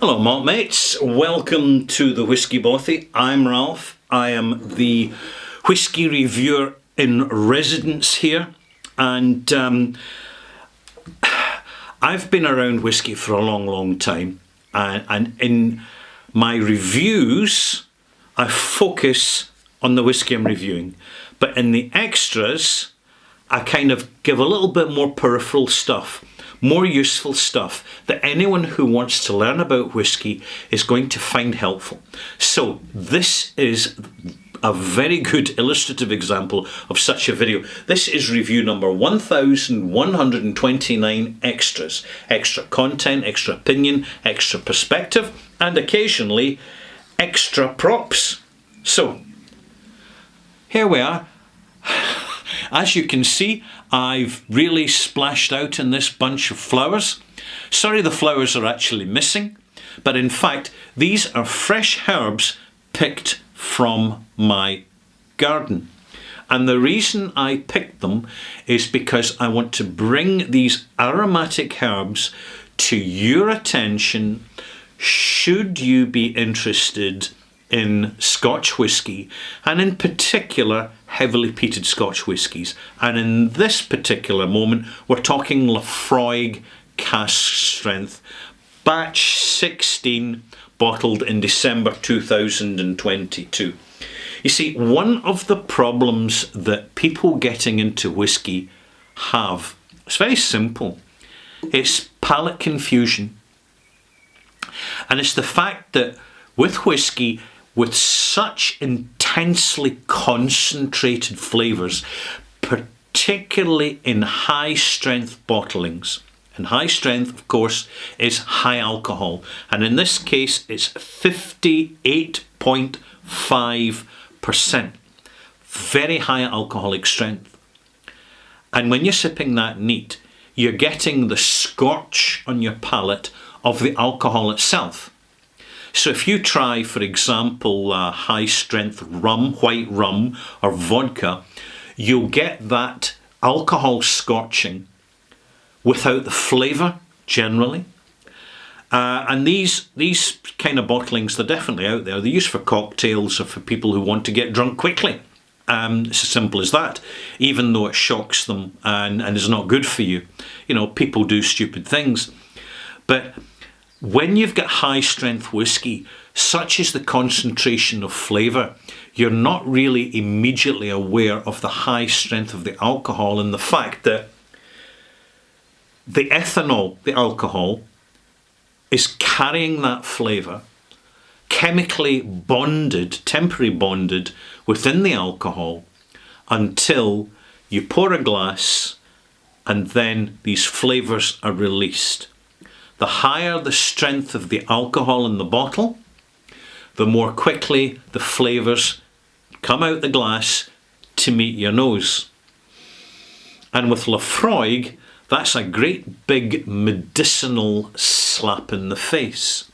Hello malt mates, welcome to the Whisky Bothy. I'm Ralph. I am the whisky reviewer in residence here, and I've been around whisky for a long time, and in my reviews I focus on the whisky I'm reviewing, but in the extras I kind of give a little bit more peripheral stuff, more useful stuff that anyone who wants to learn about whisky is going to find helpful. So this is a very good illustrative example of such a video. This is review number 1129, extras. Extra content, extra opinion, extra perspective, and occasionally extra props. So here we are. As you can see, I've really splashed out in this bunch of flowers. Sorry, the flowers are actually missing, but in fact, these are fresh herbs picked from my garden. And the reason I picked them is because I want to bring these aromatic herbs to your attention should you be interested in Scotch whisky, and in particular heavily peated Scotch whiskies. And in this particular moment we're talking Laphroaig cask strength, batch 16, bottled in December 2022. You see, one of the problems that people getting into whisky have, it's very simple. It's palate confusion. And it's the fact that with whisky, with such intensely concentrated flavours, particularly in high strength bottlings, and high strength of course is high alcohol, and in this case it's 58.5%, very high alcoholic strength. And when you're sipping that neat, you're getting the scorch on your palate of the alcohol itself. So if you try, for example, high strength rum, white rum or vodka, you'll get that alcohol scorching without the flavour generally. And these kind of bottlings, they're definitely out there. They're used for cocktails or for people who want to get drunk quickly. It's as simple as that, even though it shocks them and is not good for you. You know, people do stupid things. But when you've got high strength whisky, such is the concentration of flavour, you're not really immediately aware of the high strength of the alcohol and the fact that the ethanol, the alcohol, is carrying that flavour, chemically bonded, temporarily bonded within the alcohol until you pour a glass and then these flavours are released. The higher the strength of the alcohol in the bottle, the more quickly the flavours come out the glass to meet your nose. And with Laphroaig, that's a great big medicinal slap in the face.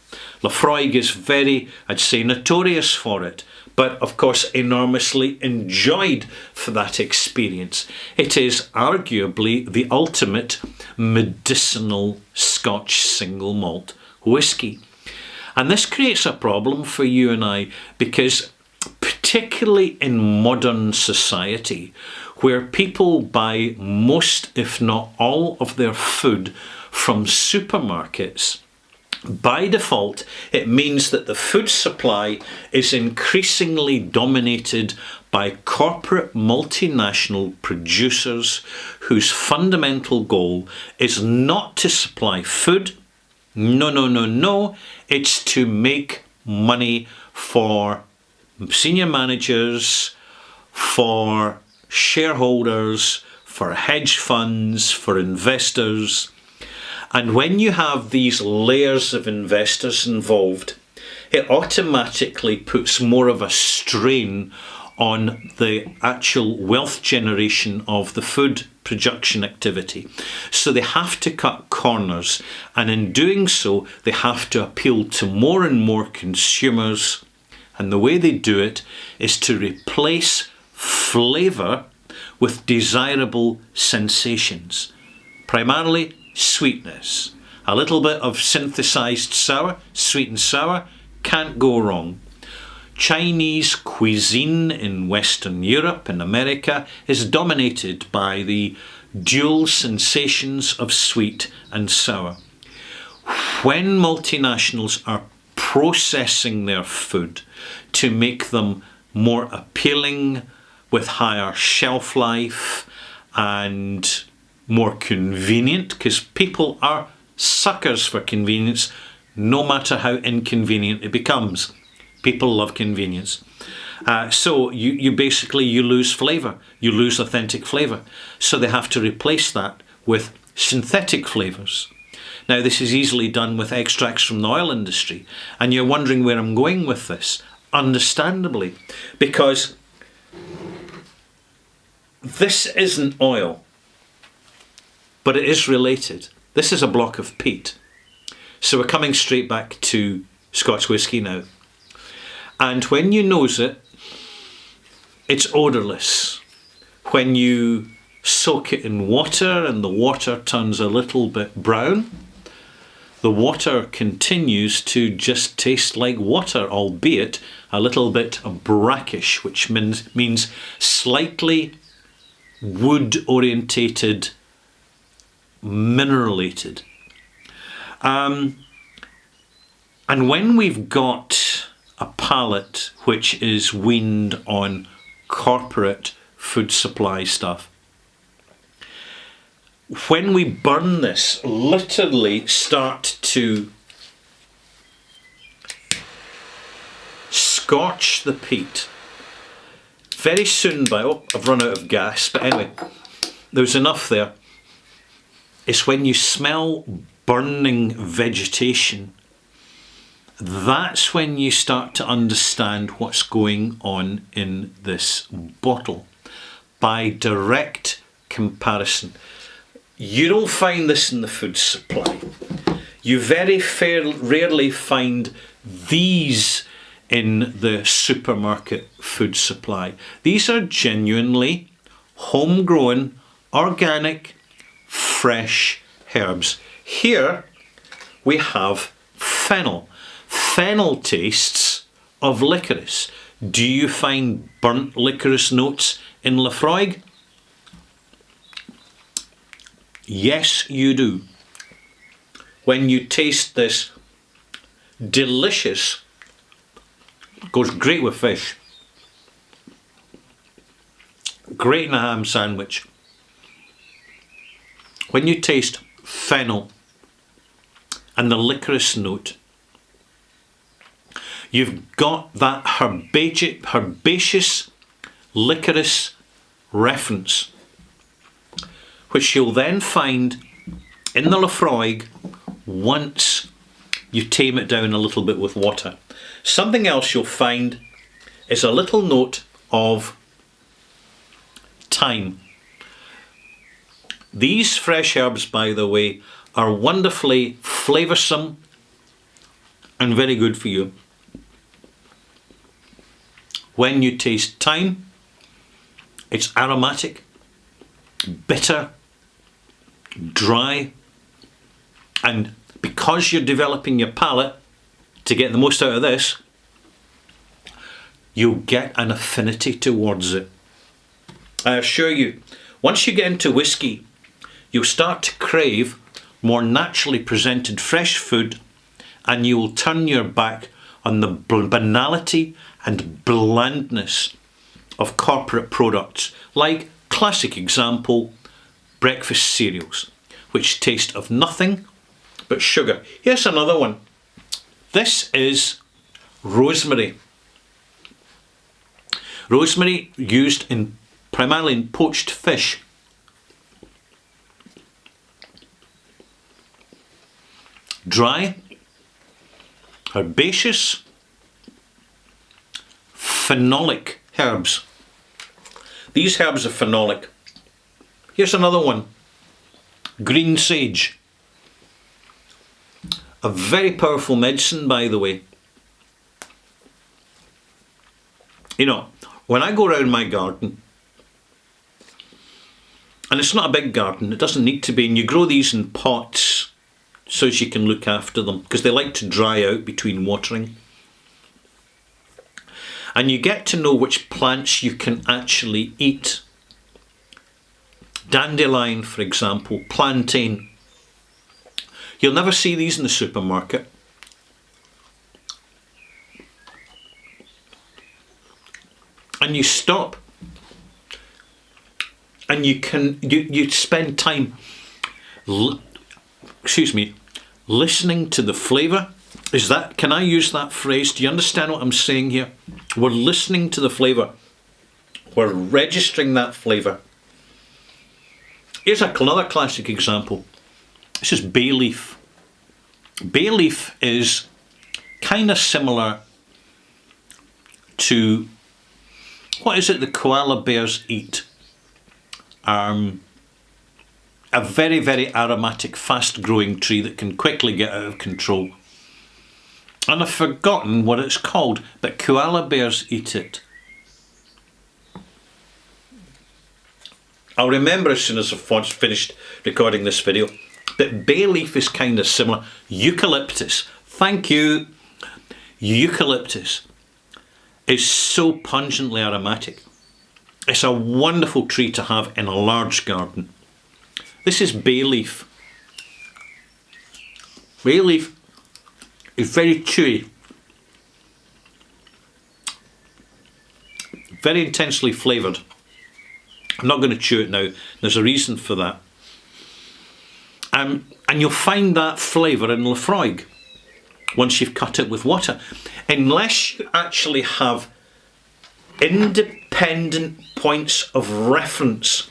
Laphroaig is very, I'd say, notorious for it, but of course enormously enjoyed for that experience. It is arguably the ultimate medicinal Scotch single malt whisky. And this creates a problem for you and I, because particularly in modern society, where people buy most, if not all, of their food from supermarkets, by default, it means that the food supply is increasingly dominated by corporate multinational producers whose fundamental goal is not to supply food. No. It's to make money for senior managers, for shareholders, for hedge funds, for investors. And when you have these layers of investors involved, it automatically puts more of a strain on the actual wealth generation of the food production activity. So they have to cut corners, and in doing so, they have to appeal to more and more consumers. And the way they do it is to replace flavour with desirable sensations, primarily sweetness. A little bit of synthesized sour, sweet and sour, can't go wrong. Chinese cuisine in Western Europe and America is dominated by the dual sensations of sweet and sour. When multinationals are processing their food to make them more appealing, with higher shelf life and more convenient, because people are suckers for convenience, no matter how inconvenient it becomes. People love convenience. So you basically, you lose flavour. You lose authentic flavour. So they have to replace that with synthetic flavours. Now, this is easily done with extracts from the oil industry. And you're wondering where I'm going with this. Understandably. Because this isn't oil. But it is related. This is a block of peat. So we're coming straight back to Scotch whisky now. And when you nose it, it's odourless. When you soak it in water and the water turns a little bit brown, the water continues to just taste like water, albeit a little bit brackish, which means slightly wood-orientated, mineralated. And when we've got a palate which is weaned on corporate food supply stuff, when we burn this, literally start to scorch the peat, very soon I've run out of gas, but anyway, there's enough there. It's when you smell burning vegetation, that's when you start to understand what's going on in this bottle. By direct comparison. You don't find this in the food supply. You very rarely find these in the supermarket food supply. These are genuinely homegrown, organic, fresh herbs. Here we have fennel. Fennel tastes of licorice. Do you find burnt licorice notes in Laphroaig? Yes, you do. When you taste this delicious, goes great with fish, great in a ham sandwich. When you taste fennel and the licorice note, you've got that herbaceous licorice reference, which you'll then find in the Laphroaig once you tame it down a little bit with water. Something else you'll find is a little note of thyme. These fresh herbs, by the way, are wonderfully flavoursome and very good for you. When you taste thyme, it's aromatic, bitter, dry, and because you're developing your palate to get the most out of this, you'll get an affinity towards it. I assure you, once you get into whiskey, you'll start to crave more naturally presented fresh food, and you will turn your back on the banality and blandness of corporate products, like classic example, breakfast cereals, which taste of nothing but sugar. Here's another one. This is rosemary. Rosemary used primarily in poached fish. Dry, herbaceous, phenolic herbs. These herbs are phenolic. Here's another one. Green sage. A very powerful medicine, by the way. You know, when I go around my garden, and it's not a big garden, it doesn't need to be, and you grow these in pots, so as you can look after them, because they like to dry out between watering. And you get to know which plants you can actually eat. Dandelion, for example, plantain. You'll never see these in the supermarket. And you stop and you spend time listening to the flavour. Can I use that phrase? Do you understand what I'm saying here? We're listening to the flavour. We're registering that flavour. Here's another classic example. This is bay leaf. Bay leaf is kind of similar to, what is it the koala bears eat? A very, very aromatic, fast-growing tree that can quickly get out of control. And I've forgotten what it's called, but koala bears eat it. I'll remember as soon as I've finished recording this video. But bay leaf is kind of similar. Eucalyptus. Thank you. Eucalyptus is so pungently aromatic. It's a wonderful tree to have in a large garden. This is bay leaf. Bay leaf is very chewy. Very intensely flavoured. I'm not going to chew it now. There's a reason for that. And you'll find that flavour in Laphroaig once you've cut it with water. Unless you actually have independent points of reference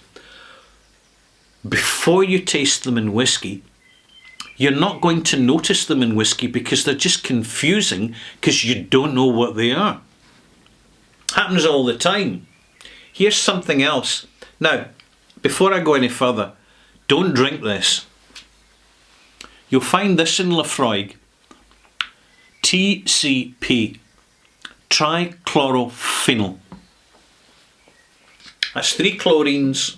before you taste them in whiskey, you're not going to notice them in whiskey because they're just confusing because you don't know what they are. Happens all the time. Here's something else. Now, before I go any further, don't drink this. You'll find this in Laphroaig. TCP, trichlorophenol. That's 3 chlorines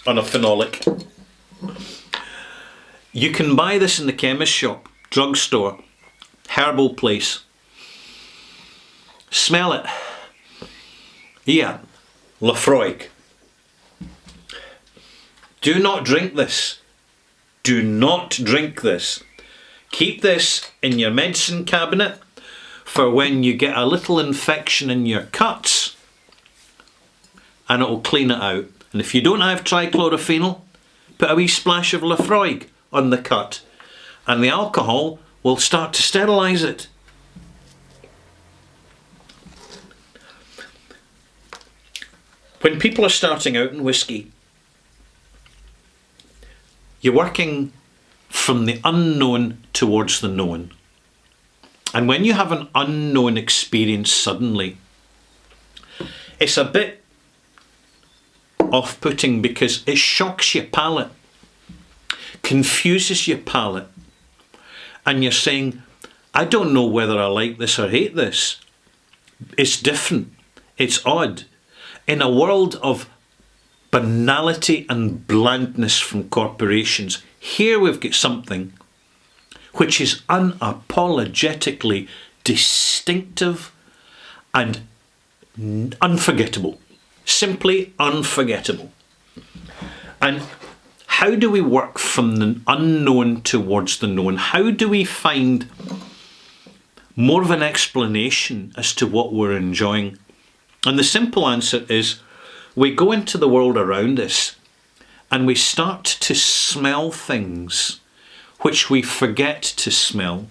on a phenolic. You can buy this in the chemist shop, drugstore, herbal place. Smell it. Yeah, Laphroaig. Do not drink this. Do not drink this. Keep this in your medicine cabinet for when you get a little infection in your cuts, and it will clean it out. And if you don't have trichlorophenol, put a wee splash of Laphroaig on the cut and the alcohol will start to sterilise it. When people are starting out in whiskey, you're working from the unknown towards the known. And when you have an unknown experience suddenly, it's a bit off-putting because it shocks your palate, confuses your palate, and you're saying, I don't know whether I like this or hate this. It's different. It's odd. In a world of banality and blandness from corporations, here we've got something which is unapologetically distinctive and unforgettable. Simply unforgettable. And how do we work from the unknown towards the known? How do we find more of an explanation as to what we're enjoying? And the simple answer is we go into the world around us and we start to smell things which we forget to smell,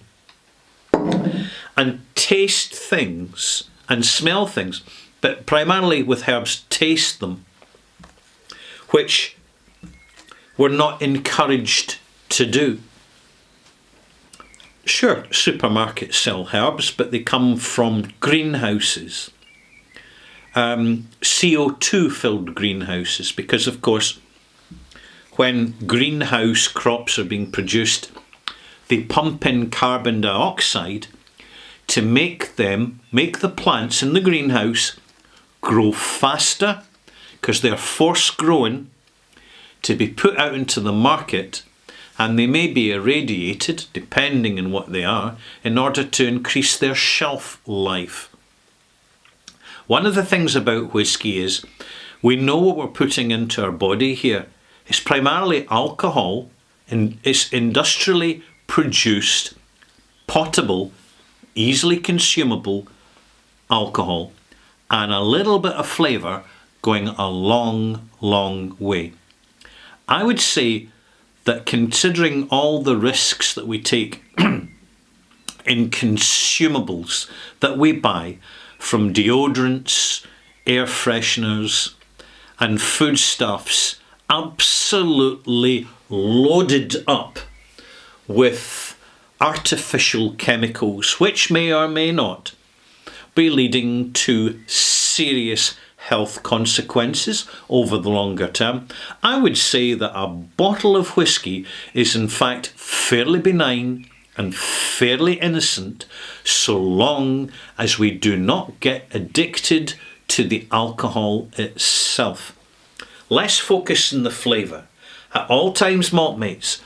and taste things and smell things, but primarily with herbs, taste them, which we're not encouraged to do. Sure, supermarkets sell herbs, but they come from greenhouses. CO2 filled greenhouses, because of course when greenhouse crops are being produced, they pump in carbon dioxide to make the plants in the greenhouse grow faster, because they're force grown to be put out into the market and they may be irradiated, depending on what they are, in order to increase their shelf life. One of the things about whisky is we know what we're putting into our body here. It's primarily alcohol, and it's industrially produced, potable, easily consumable alcohol, and a little bit of flavour going a long, long way. I would say that considering all the risks that we take in consumables that we buy, from deodorants, air fresheners, and foodstuffs, absolutely loaded up with artificial chemicals, which may or may not be leading to serious health consequences over the longer term, I would say that a bottle of whisky is in fact fairly benign and fairly innocent, so long as we do not get addicted to the alcohol itself. Let's focus on the flavour. At all times, Maltmates,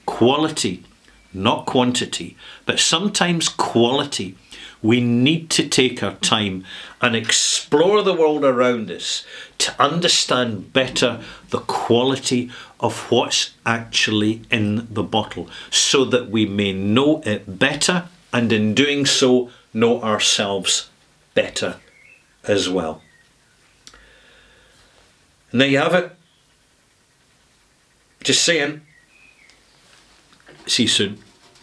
quality, not quantity, but sometimes quality. We need to take our time and explore the world around us to understand better the quality of what's actually in the bottle, so that we may know it better, and in doing so, know ourselves better as well. And there you have it. Just saying. See you soon.